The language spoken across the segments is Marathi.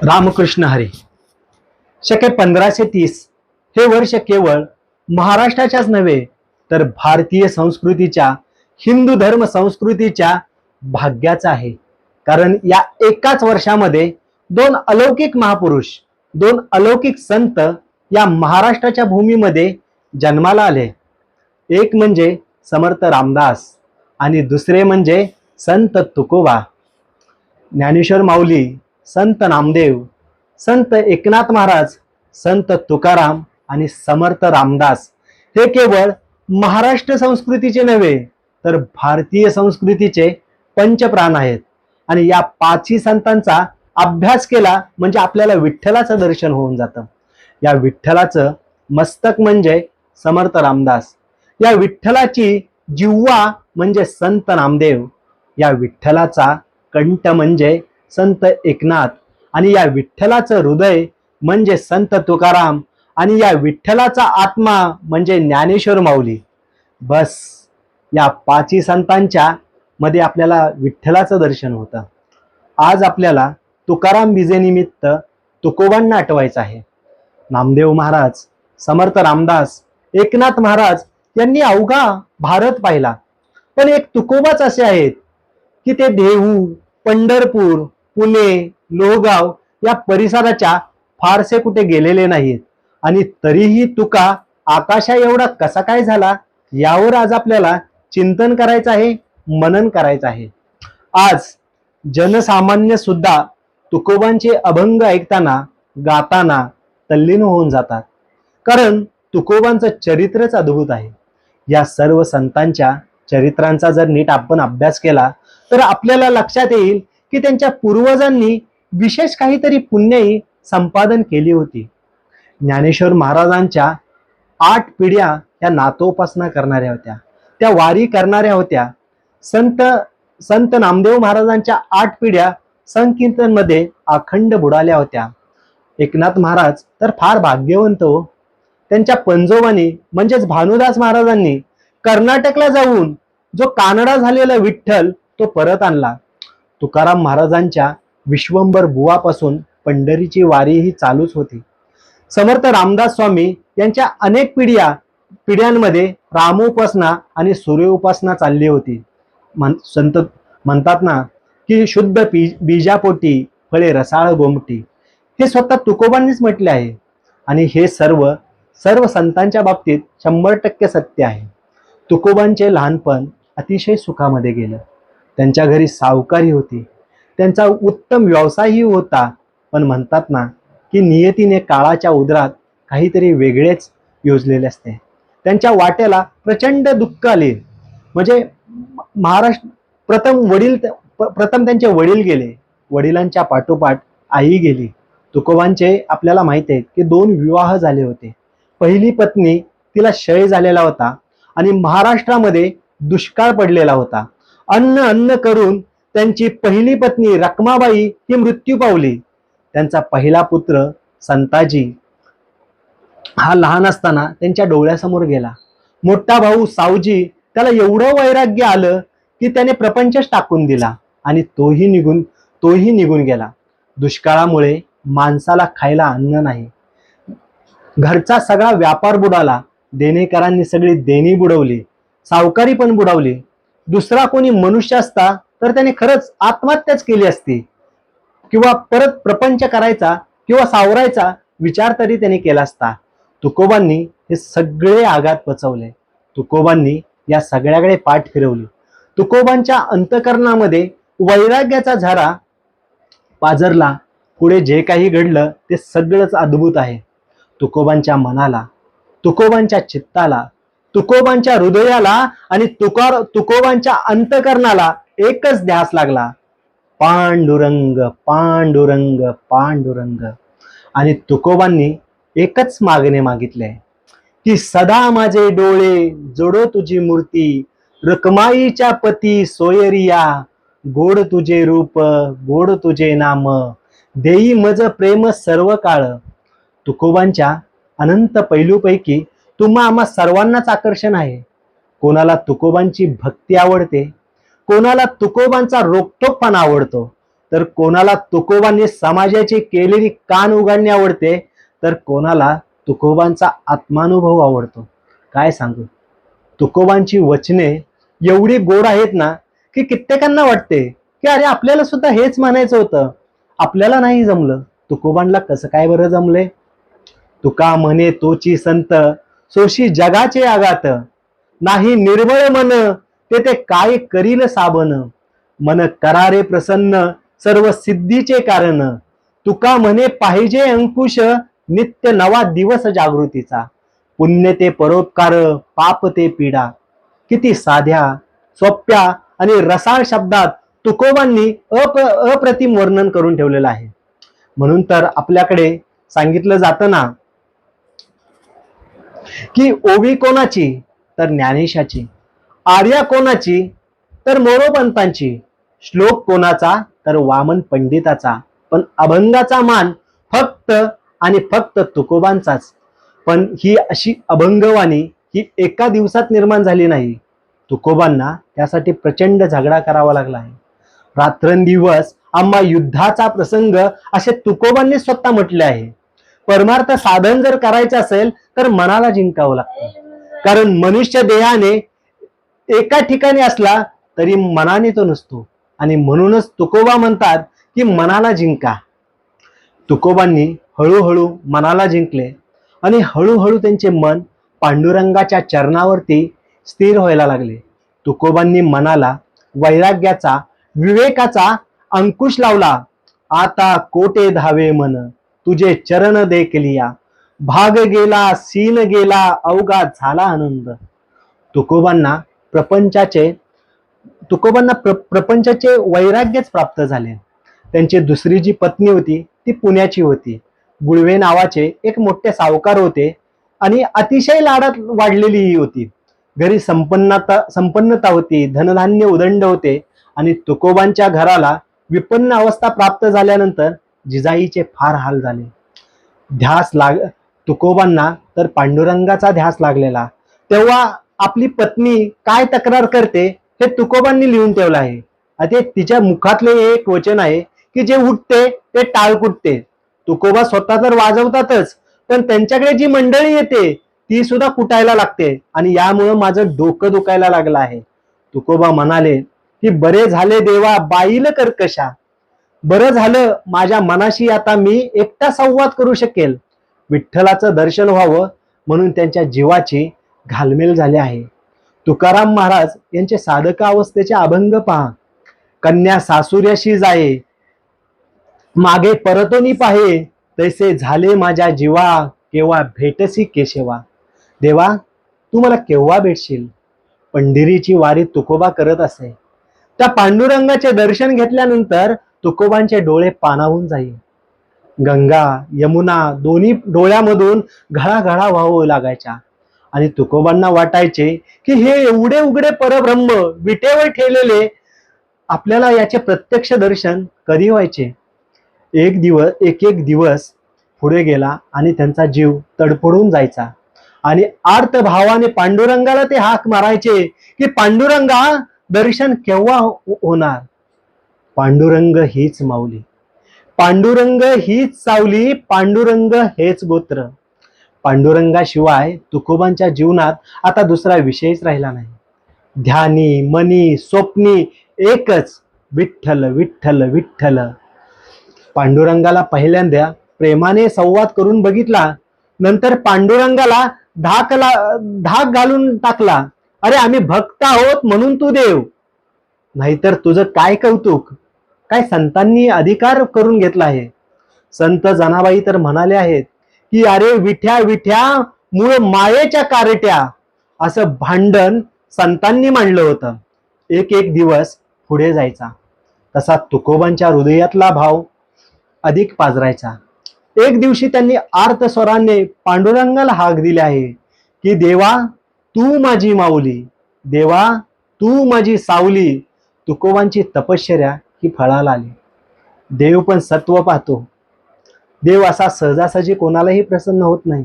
रामकृष्ण हरी. शके 1530 हे वर्ष केवळ महाराष्ट्राच्याच नव्हे तर भारतीय संस्कृतीच्या, हिंदू धर्म संस्कृतीच्या भाग्याचं आहे. कारण या एकाच वर्षामध्ये दोन अलौकिक महापुरुष, दोन अलौकिक संत या महाराष्ट्राच्या भूमीमध्ये जन्माला आले. एक म्हणजे समर्थ रामदास आणि दुसरे म्हणजे संत तुकोबा. ज्ञानेश्वर माऊली, संत नामदेव, संत एकनाथ महाराज, संत तुकाराम आणि समर्थ रामदास हे केवळ महाराष्ट्र संस्कृतीचे नव्हे तर भारतीय संस्कृतीचे पंचप्राण आहेत. आणि या पाचही संतांचा अभ्यास केला म्हणजे आपल्याला विठ्ठलाचं दर्शन होऊन जातं. या विठ्ठलाचं मस्तक म्हणजे समर्थ रामदास, या विठ्ठलाची जिव्हा म्हणजे संत नामदेव, या विठ्ठलाचा कंठ म्हणजे संत एकनाथ, आणि या विठ्ठलाचं हृदय म्हणजे संत तुकाराम, आणि या विठ्ठलाचा आत्मा म्हणजे ज्ञानेश्वर माऊली. बस या पाचही संतांच्या मध्ये आपल्याला विठ्ठलाचं दर्शन होतं. आज आपल्याला तुकाराम बीजेनिमित्त तुकोबांना आठवायचं आहे. नामदेव महाराज, समर्थ रामदास, एकनाथ महाराज यांनी अवघा भारत पाहिला, पण एक तुकोबाच असे आहेत की ते देहू, पंढरपूर, पुणे, लोहगाव या परिसराच्या फारसे कुठे गेलेले नाहीत. आणि तरीही तुका आकाशा एवढा कसा काय झाला यावर आज आपल्याला चिंतन करायचं आहे, मनन करायचं आहे. आज जनसामान्य सुद्धा तुकोबांचे अभंग ऐकताना, गाताना तल्लीन होऊन जातात. कारण तुकोबांचं चरित्रच अद्भुत आहे. या सर्व संतांच्या चरित्रांचा जर नीट आपण अभ्यास केला तर आपल्याला लक्षात येईल की त्यांच्या पूर्वजांनी विशेष काहीतरी पुण्यही संपादन केली होती. ज्ञानेश्वर महाराजांच्या 8 पिढ्या या नातोपासना करणाऱ्या होत्या, त्या वारी करणाऱ्या होत्या. संत नामदेव महाराजांच्या 8 पिढ्या संकीर्तन मध्ये अखंड बुडाल्या होत्या. एकनाथ महाराज तर फार भाग्यवंत हो. त्यांच्या पंजोबांनी म्हणजेच भानुदास महाराजांनी कर्नाटकला जाऊन जो कानडा झालेला विठ्ठल तो परत आणला. तुकाराम महाराजांच्या विश्वंभर बुवापासून पंढरीची वारी ही चालूच होती. समर्थ रामदास स्वामी यांच्या अनेक पिढ्यांमध्ये रामोपासना आणि सूर्योपासना चालली होती. संत म्हणतात ना की शुद्ध बीजापोटी फळे रसाळ गोमटी, हे स्वतः तुकोबांनीच म्हटले आहे. आणि हे सर्व संतांच्या बाबतीत 100% सत्य आहे. तुकोबांचे लहानपण अतिशय सुखामध्ये गेलं. त्यांच्या घरी सावकारी होती, त्यांचा उत्तम व्यवसायही होता. पण म्हणतात ना की नियतीने काळाच्या उदरात काहीतरी वेगळेच योजलेले असते. त्यांच्या वाट्याला प्रचंड दुःख आले. म्हणजे प्रथम त्यांचे वडील गेले, वडिलांच्या पाठोपाठ आई गेली. तुकोबांचे आपल्याला माहिती आहे की 2 विवाह झाले होते. पहिली पत्नी तिला क्षय झालेला होता आणि महाराष्ट्रामध्ये दुष्काळ पडलेला होता. अन्न करून त्यांची पहिली पत्नी रखमाबाई ही मृत्यू पावली. त्यांचा पहिला पुत्र संताजी हा लहान असताना त्यांच्या डोळ्यासमोर गेला. मोठा भाऊ सावजी, त्याला एवढं वैराग्य आलं की त्याने प्रपंचच टाकून दिला आणि तोही निघून गेला. दुष्काळामुळे माणसाला खायला अन्न नाही. घरचा सगळा व्यापार बुडाला. देणेकरांनी सगळी देणी बुडवली, सावकारी पण बुडवली. दुसरा कोणी मनुष्य असता तर त्याने खरंच आत्महत्याच केली असती किंवा परत प्रपंच करायचा किंवा सावरायचा विचार तरी त्याने केला असता. तुकोबांनी हे सगळे आघात पचवले. तुकोबांनी या सगळ्याकडे पाठ फिरवली. तुकोबांच्या अंतकरणामध्ये वैराग्याचा झरा पाझरला. पुढे जे काही घडलं ते सगळंच अद्भुत आहे. तुकोबांच्या मनाला, तुकोबांच्या चित्ताला, तुकोबांच्या हृदयाला आणि तुकोबांच्या अंतकरणाला एकच ध्यास लागला, पांडुरंग पांडुरंग पांडुरंग. आणि तुकोबांनी एकच मागणे मागितले की सदा माझे डोळे जोडो तुझी मूर्ती, रखमाईच्या पती सोयरिया, गोड तुझे रूप गोड तुझे नाम, देई मज प्रेम सर्व काळ. तुकोबांच्या अनंत पैलूपैकी तुम्हा आम्हा सर्वांनाच आकर्षण आहे. कोणाला तुकोबांची भक्ती आवडते, कोणाला तुकोबांचा रोखठोकपणा आवडतो, तर कोणाला तुकोबांनी समाजाची केलेली कान उघडणी आवडते, तर कोणाला तुकोबांचा आत्मानुभव आवडतो. काय सांगू, तुकोबांची वचने एवढी गोड आहेत ना, की कित्येकांना वाटते की अरे आपल्याला सुद्धा हेच म्हणायचं होतं, आपल्याला नाही जमलं, तुकोबांना कसं काय बरं जमले. तुका म्हणे तोची संत, सोशी जगाचे आगात, नाही निर्मळ मन, ते काय करील साबन, मन करारे प्रसन्न, सर्व सिद्धीचे कारण, तुका म्हणे पाहिजे अंकुश, नित्य नवा दिवस जागृतीचा, पुण्य ते परोपकार, पाप ते पीडा. किती साध्या, सोप्या आणि रसाळ शब्दात तुकोबांनी अप्रतिम वर्णन करून ठेवलेलं आहे. म्हणून तर आपल्याकडे सांगितलं जातं ना, की ओवी कोणाची, तर ज्ञानेशाची, आर्या कोणाची, तर मोरोपंतांची, श्लोक कोणाचा, तर वामन पंडिताचा, पण अभंगाचा मान फक्त आणि फक्त तुकोबांचाच. पण ही अशी अभंगवाणी ही एका दिवसात निर्माण झाली नाही. तुकोबांना त्यासाठी प्रचंड झगडा करावा लागला आहे. रात्रंदिवस आम्हा युद्धाचा प्रसंग असे तुकोबांनी स्वतः म्हटले आहे. परमार्थ साधन जर करायचं असेल तर मनाला जिंकावं लागतं, कारण मनुष्य देहाने एका ठिकाणी असला तरी मनाने तो नसतो, आणि म्हणूनच तुकोबा म्हणतात की मनाला जिंका. तुकोबांनी हळूहळू मनाला जिंकले आणि हळूहळू त्यांचे मन पांडुरंगाच्या चरणावरती स्थिर व्हायला लागले. तुकोबांनी मनाला वैराग्याचा, विवेकाचा अंकुश लावला. आता कोटे धावे मन, तुझे चरण देखलिया, भाग गेला सीन गेला, अवघा झाला आनंद. तुकोबांना प्रपंचाचे वैराग्यच प्राप्त झाले. त्यांची दुसरी जी पत्नी होती ती पुण्याची होती. गुळवे नावाचे एक मोठे सावकार होते आणि अतिशय लाडात वाढलेली ही होती. घरी संपन्नता होती, धनधान्य उदंड होते, आणि तुकोबांच्या घराला विपन्न अवस्था प्राप्त झाल्यानंतर जिजाईचे फार हाल झाले. तुकोबांना तर पांडुरंगाचा ध्यास लागलेला. तेव्हा आपली पत्नी काय तक्रार करते हे तुकोबांनी लिहून ठेवलं आहे. ते तिच्या मुखातले एक वचन आहे की जे उठते ते टाळ कुटते. तुकोबा स्वतः तर वाजवतातच, पण त्यांच्याकडे जी मंडळी येते ती सुद्धा कुटायला लागते, आणि यामुळं माझं डोकं दुखायला लागलं आहे. तुकोबा म्हणाले की बरे झाले देवा बाईल कर्कशा, बरं झालं माझ्या मनाशी आता मी एकटा संवाद करू शकेल. विठ्ठलाचं दर्शन व्हावं म्हणून त्यांच्या जीवाची घालमेल झाली आहे. तुकाराम महाराज यांचे साधका अवस्थेचे अभंग पहा. कन्या सासुर्याशी जाये, मागे परतोनी पाहे, तैसे झाले माझ्या जीवा, केव्हा भेटसी केशवा. देवा तू मला केव्हा भेटशील. पंढरीची वारी तुकोबा करत असे. त्या पांडुरंगाचे दर्शन घेतल्यानंतर तुकोबांचे डोळे पाणावून जाई. गंगा यमुना दोन्ही डोळ्यामधून घळाघळा वाहू लागायच्या, आणि तुकोबांना वाटायचे की हे एवढे उघडे परब्रह्म विटेवर ठेवलेले, आपल्याला याचे प्रत्यक्ष दर्शन कधी व्हायचे. एक दिवस पुढे गेला आणि त्यांचा जीव तडफडून जायचा, आणि आर्त भावाने पांडुरंगाला ते हाक मारायचे की पांडुरंगा दर्शन केव्हा होणार. पांडुरंग हीच माऊली, पांडुरंग हीच सावली, पांडुरंग हेच गोत्र. पांडुरंगाशिवाय तुकोबांच्या जीवनात आता दुसरा विषयच राहिला नाही. ध्यानी मनी स्वप्नी एकच विठ्ठल विठ्ठल विठ्ठल. पांडुरंगाला पहिल्यांदा प्रेमाने संवाद करून बघितला, नंतर पांडुरंगाला धाक घालून टाकला. अरे आम्ही भक्त आहोत म्हणून तू देव, नाहीतर तुझं काय कौतुक. काय संतांनी अधिकार करून घेतला आहे. संत जनाबाई तर म्हणाले आहेत की अरे विठ्या विठ्या मूळ मायेच्या कारट्या, असं भांडण संतांनी मांडलं होतं. एक दिवस पुढे जायचा तसा तुकोबांच्या हृदयातला भाव अधिक पाजरायचा. एक दिवशी त्यांनी आर्त स्वराने पांडुरंगाला हाक दिली आहे की देवा तू माझी माऊली, देवा तू माझी सावली. तुकोबांची तपश्चर्या ही फळाला आली. देव पण सत्व पाहतो. देव असा सहजासहजी कोणालाही प्रसन्न होत नाही.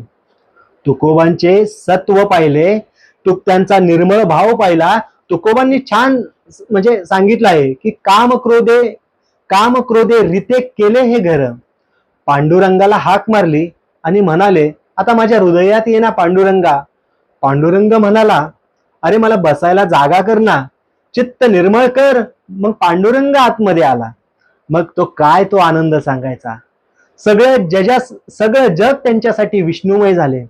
तुकोबांचे सत्व पाहिले, त्यांचा निर्मळ भाव पाहिला. तुकोबांनी छान म्हणजे सांगितलं आहे की काम क्रोधे रिते केले हे घर. पांडुरंगाला हाक मारली आणि म्हणाले, आता माझ्या हृदयात ये ना पांडुरंगा. पांडुरंग म्हणाला, अरे मला बसायला जागा कर ना, चित्त निर्मळ कर. मग पांडुरंग आतमध्ये आला. मग तो आनंद सांगायचा. सगळं जग त्यांच्यासाठी विष्णुमय झाले.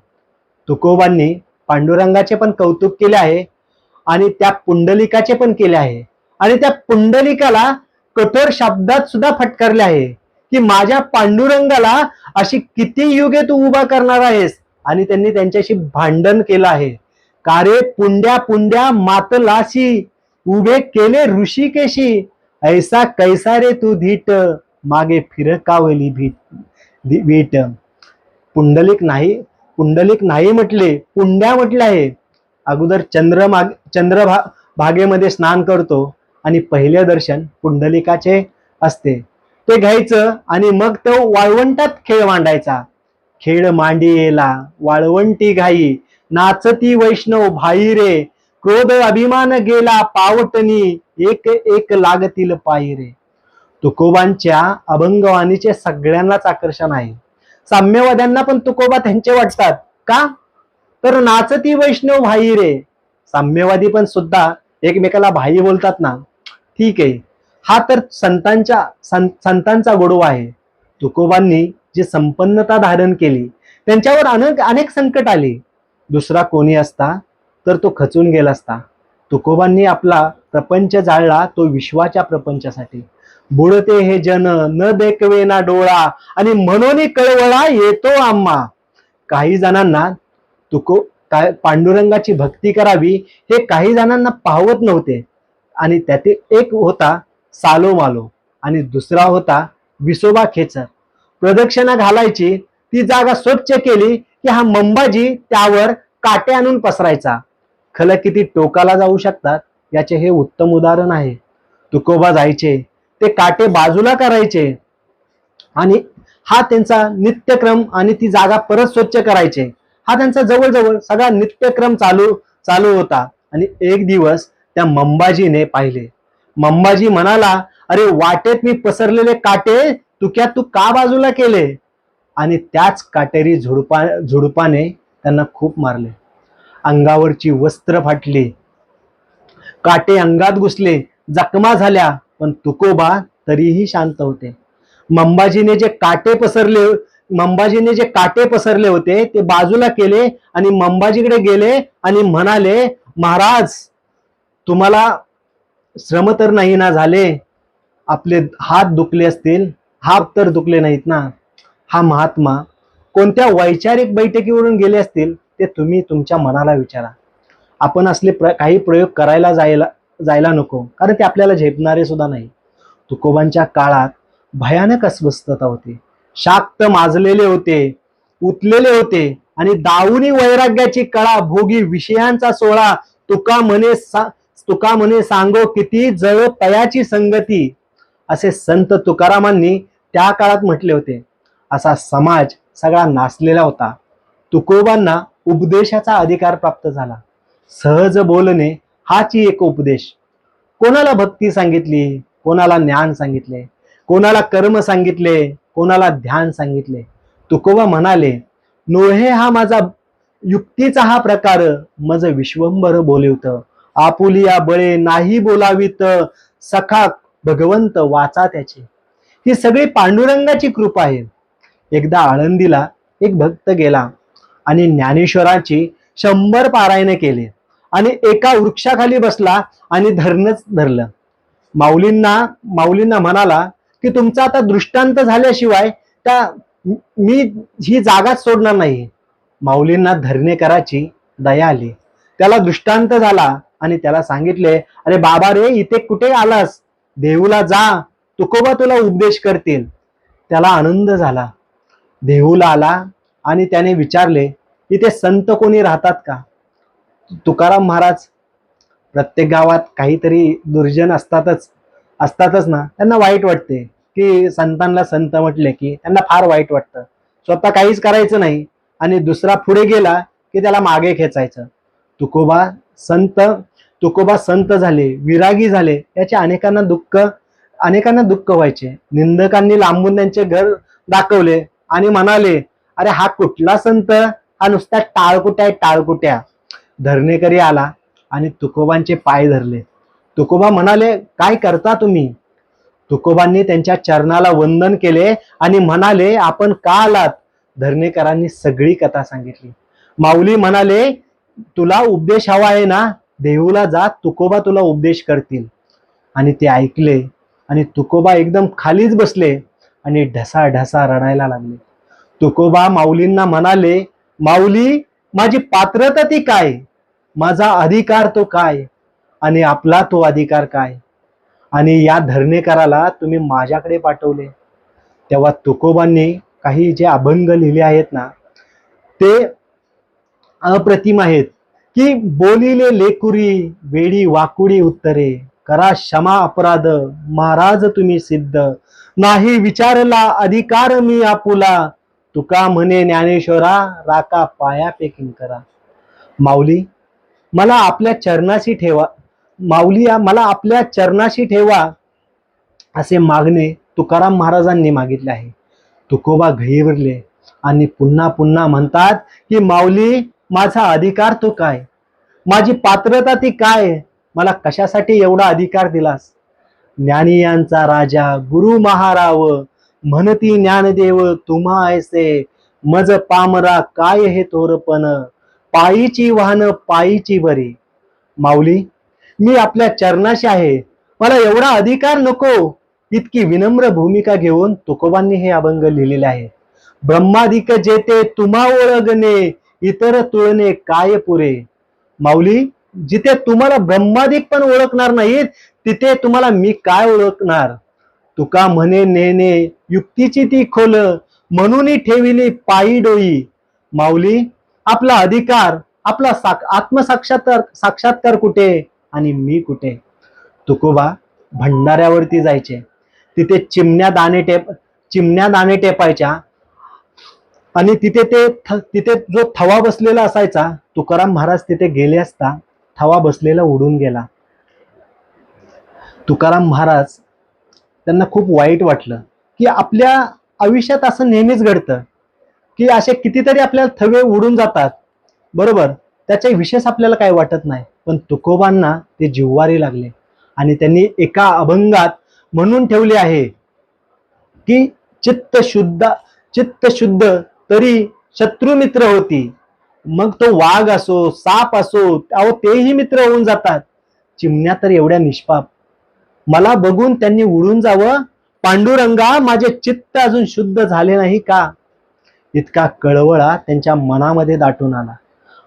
तुकोबांनी पांडुरंगाचे पण कौतुक केले आहे आणि त्या पुंडलिकाचे पण केले आहे. आणि त्या पुंडलिकाला कठोर शब्दात सुद्धा फटकारले आहे की माझ्या पांडुरंगाला अशी किती युगे तू उभा करणार आहेस. आणि त्यांनी त्यांच्याशी भांडण केलं आहे. का रे पुंड्या पुंड्या मातलाशी उभे केले ऋषिकेशी. ऐसा कैसा रे तू धीट मागे फिरकावली वीट. पुंडलिक नाही म्हटले, पुंड्या म्हटले आहे. अगोदर भागेमध्ये स्नान करतो आणि पहिले दर्शन पुंडलिकाचे असते, ते घ्यायचं आणि मग तो वाळवंटात खेळ मांडायचा. खेळ मांडियेला वाळवंटी घाई, नाचती वैष्णव भाई रे. क्रोध अभिमान गेला पावटनी, एक एक लागतील पायी रे. तुकोबांच्या अभंगवाणीचे सगळ्यांनाच आकर्षण आहे. साम्यवाद्यांना पण तुकोबा त्यांचे वाटतात. का तर नाचती वैष्णव भाई रे. साम्यवादी पण सुद्धा एकमेकाला भाई बोलतात ना. ठीक आहे, हा तर संतांचा गोडवा आहे. तुकोबांनी जी संपन्नता धारण केली, त्यांच्यावर अनेक संकट आली. दुसरा कोणी असता तर तो खचून गेला असता. तुकोबांनी आपला प्रपंच जाळला तो विश्वाच्या प्रपंचासाठी. बुडते हे जन न देखवे ना डोळा, आणि म्हणून कळवळा येतो आम्हा. काही जणांना पांडुरंगाची भक्ती करावी हे काही जणांना पाहवत नव्हते. आणि त्यातील एक होता सालो मालो आणि दुसरा होता विसोबा खेचर. प्रदक्षिणा घालायची, ती जागा स्वच्छ केली की हा मंबाजी त्यावर काटे आणून पसरायचा. खल किती टोकाला जाऊ शकतात याचे हे उत्तम उदाहरण आहे. तुकोबा जायचे, ते काटे बाजूला करायचे आणि हा त्यांचा नित्यक्रम, आणि ती जागा परत स्वच्छ करायचे. हा त्यांचा जवळजवळ सगळा नित्यक्रम चालू होता. आणि एक दिवस त्या मंबाजीने पाहिले. मंबाजी म्हणाला, अरे वाटेत मी पसरलेले काटे तू का बाजूला केले. आणि त्याच काटेरी झुडपाने त्यांना खूप मारले. अंगावरची वस्त्र फाटली, काटे अंगात घुसले, जखमा झाल्या, पण तुकोबा तरीही शांत होते. मंबाजीने जे काटे पसरले होते ते बाजूला केले आणि मंबाजीकडे गेले आणि म्हणाले, महाराज तुम्हाला श्रम तर नाही ना झाले, आपले हात दुखले असतील, हात तर दुखले नाहीत ना. हा महात्मा कोणत्या वैचारिक बैठकीवरून गेले असतील ते तुम्ही तुमच्या मनाला विचारा. आपण असले काही प्रयोग करायला जायला नको, कारण ते आपल्याला झेपणारे सुद्धा नाही. तुकोबांच्या काळात भयानक अस्वस्थता होती. शाक्त माजलेले होते, उतलेले होते आणि दाऊनी वैराग्याची कळा, भोगी विषयांचा सोळा. तुका म्हणे सांगो किती जळ तयाची संगती, असे संत तुकारामांनी त्या काळात म्हटले होते. असा समाज सगळा नाचलेला होता. तुकोबांना उपदेशाचा अधिकार प्राप्त झाला. सहज बोलणे हाची एक उपदेश. कोणाला भक्ती सांगितली, कोणाला ज्ञान सांगितले, कोणाला कर्म सांगितले, कोणाला ध्यान सांगितले. तुकोबा म्हणाले, नोहे हा माझा युक्तीचा हा प्रकार, मज विश्वंभर बोलिवत. आपुलिया बळे नाही बोलावीत, सखा भगवंत वाचा त्याचे. ही सगळी पांडुरंगाची कृपा आहे. एकदा आळंदीला एक भक्त गेला आणि ज्ञानेश्वराची 100 पारायणे केले आणि एका वृक्षाखाली बसला आणि धरलं. माऊलींना म्हणाला की तुमचा आता दृष्टांत झाल्याशिवाय मी ही जागाच सोडणार नाही. माऊलींना धरणेकराची दया आली. त्याला दृष्टांत झाला आणि त्याला सांगितले, अरे बाबा रे, इथे कुठे आलास, देहूला जा, तुकोबा तुला उपदेश करतील. त्याला आनंद झाला. देहूला आला आणि त्याने विचारले, इथे संत कोणी राहतात का. तुकाराम महाराज, प्रत्येक गावात काहीतरी दुर्जन असतातच ना. त्यांना वाईट वाटते की संतांना संत म्हटले की त्यांना फार वाईट वाटतं. स्वतः काहीच करायचं नाही आणि दुसरा पुढे गेला की त्याला मागे खेचायचं. तुकोबा संत तुकोबा संत झाले, विरागी झाले, याचे अनेकांना दुःख व्हायचे. निंदकांनी लांबून त्यांचे घर दाखवले आणि म्हणाले, अरे हा कुठला संत, हा नुसता टाळकुट्या. धरणेकरी आला आणि तुकोबांचे पाय धरले. तुकोबा म्हणाले, काय करता तुम्ही? तुकोबांनी त्यांच्या चरणाला वंदन केले आणि म्हणाले, आपण का आलात? धरणेकरांनी सगळी कथा सांगितली. माऊली म्हणाले, तुला उपदेश हवा आहे ना, देहूला जा, तुकोबा तुला उपदेश करतील. आणि ते ऐकले आणि तुकोबा एकदम खालीच बसले आणि ढसा रडायला लागले. तुकोबा माऊलींना म्हणाले, माऊली, माझी पात्रता ती काय? माझा अधिकार तो काय? आणि आपला तो अधिकार काय? आणि या धरणेकराला तुम्ही माझ्याकडे पाठवले. तेव्हा तुकोबांनी काही जे अभंग लिहिले आहेत ना, ते अप्रतिम आहेत. की बोलिले लेकुरी वेडी वाकुडी उत्तरे, करा क्षमा अपराध महाराज तुम्ही सिद्ध, नाही विचारला अधिकार मी आपुला, तुका म्हणे ज्ञानेश्वरा राका पायापैकी करा. माऊली, मला आपल्या चरणाशी ठेवा. माऊली, मला आपल्या चरणाशी ठेवा, असे मागणे तुकाराम महाराजांनी मागितले आहे. तुकोबा घाईवरले आणि पुन्हा पुन्हा म्हणतात की माऊली, माझा अधिकार तो काय? माझी पात्रता ती काय? मला कशासाठी एवढा अधिकार दिलास? ज्ञानियांचा राजा गुरु महाराव, म्हणती ज्ञानदेव तुम्हा ऐसे, मज पामरा काय हे थोरपण, पायीची वाहन पायीची बरी. माऊली, मी आपल्या चरणाशी आहे, मला एवढा अधिकार नको. इतकी विनम्र भूमिका घेऊन तुकोबांनी हे अभंग लिहिलेले आहे. ब्रह्मादिक जेते तुम्हा ओळगणे, इतर तुळणे काय पुरे. माऊली, जिथे तुम्हाला ब्रह्मादिक पण ओळखणार नाहीत, तिथे तुम्हाला मी काय ओळखणार? तुका म्हणे नेणे युक्तीची ती खोल, म्हणून ठेविली पायी डोई. माऊली, आपला अधिकार, आपला साक्षात्कार कुठे आणि मी कुठे? तुकोबा भंडाऱ्यावरती जायचे, तिथे चिमण्या दाणे टेपायच्या आणि तिथे जो थवा बसलेला असायचा, तुकाराम महाराज तिथे गेले असता थवा बसलेला उडून गेला. तुकाराम महाराज त्यांना खूप वाईट वाटलं की आपल्या आयुष्यात असं नेहमीच घडतं की असे कितीतरी आपल्याला थवे उडून जातात, बरोबर, त्याच्या विशेष आपल्याला काही वाटत नाही. पण तुकोबांना ते जिव्हारी लागले आणि त्यांनी एका अभंगात म्हणून ठेवले आहे की चित्त शुद्ध तरी शत्रू मित्र होती. मग तो वाघ असो, साप असो, अहो तेही मित्र होऊन जातात. चिमण्या तर एवढ्या निष्पाप. मला बघून त्यांनी उडून जावं, पांडुरंगा माझे चित्त अजून शुद्ध झाले नाही का? इतका कळवळा त्यांच्या मनामध्ये दाटून आला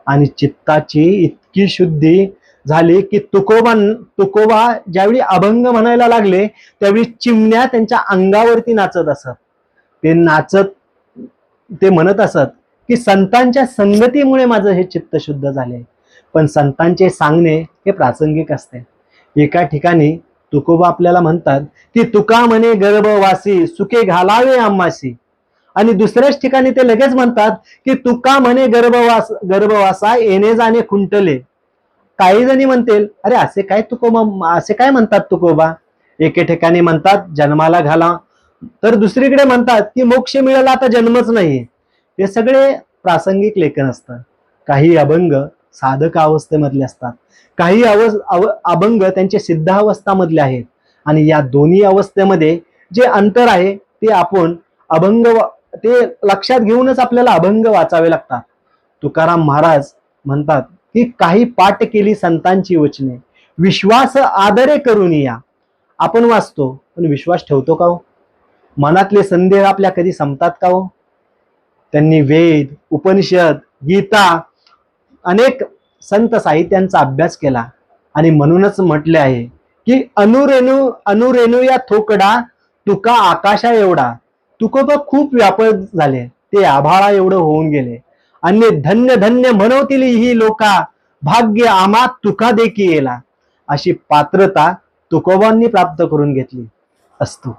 आणि चित्ताची इतकी शुद्धी झाली की तुकोबा ज्यावेळी अभंग म्हणायला लागले त्यावेळी चिमण्या त्यांच्या अंगावरती नाचत असत. ते म्हणत असत की संतांच्या संगतीमुळे माझं हे चित्त शुद्ध झाले. पण संतांचे सांगणे हे प्रासंगिक असते. एका ठिकाणी तुकोबा आपल्याला म्हणतात की तुका म्हणे गर्भवासी सुखे घालावे आम्हासी, आणि दुसऱ्याच ठिकाणी ते लगेच म्हणतात की तुका म्हणे गर्भवासा येणे जाणे खुंटले. काही जणी म्हणतील, अरे असे काय म्हणतात तुकोबा? एके ठिकाणी म्हणतात जन्माला घाला, तर दुसरीकडे म्हणतात की मोक्ष मिळाला, आता जन्मच नाही. हे सगळे प्रासंगिक लेखन असतं. काही अभंग साधक अवस्थेमधले असतात, काही अभंग त्यांचे सिद्धावस्थामधले आहेत. आणि या दोन्ही अवस्थेमध्ये जे अंतर आहे ते आपण ते लक्षात घेऊनच आपल्याला अभंग वाचावे लागतात. तुकाराम महाराज म्हणतात की काही पाठ केली संतांची वचने, विश्वास आदरे करून या. आपण वाचतो पण विश्वास ठेवतो का हो? मनातले संदेह आपल्या कधी संपतात का हो? त्यांनी वेद, उपनिषद, गीता, अनेक संत साहित्यांचा अभ्यास केला आणि म्हणूनच म्हटले आहे की अनुरेणू या थोकडा तुका आकाशा एवढा. तुकोबा खूप व्यापक झाले, ते आभाळा एवढं होऊन गेले. अन्य धन्य धन्य म्हणवतील ही लोका, भाग्य आम्हा तुका देखी येला. अशी पात्रता तुकोबांनी प्राप्त करून घेतली. असतो.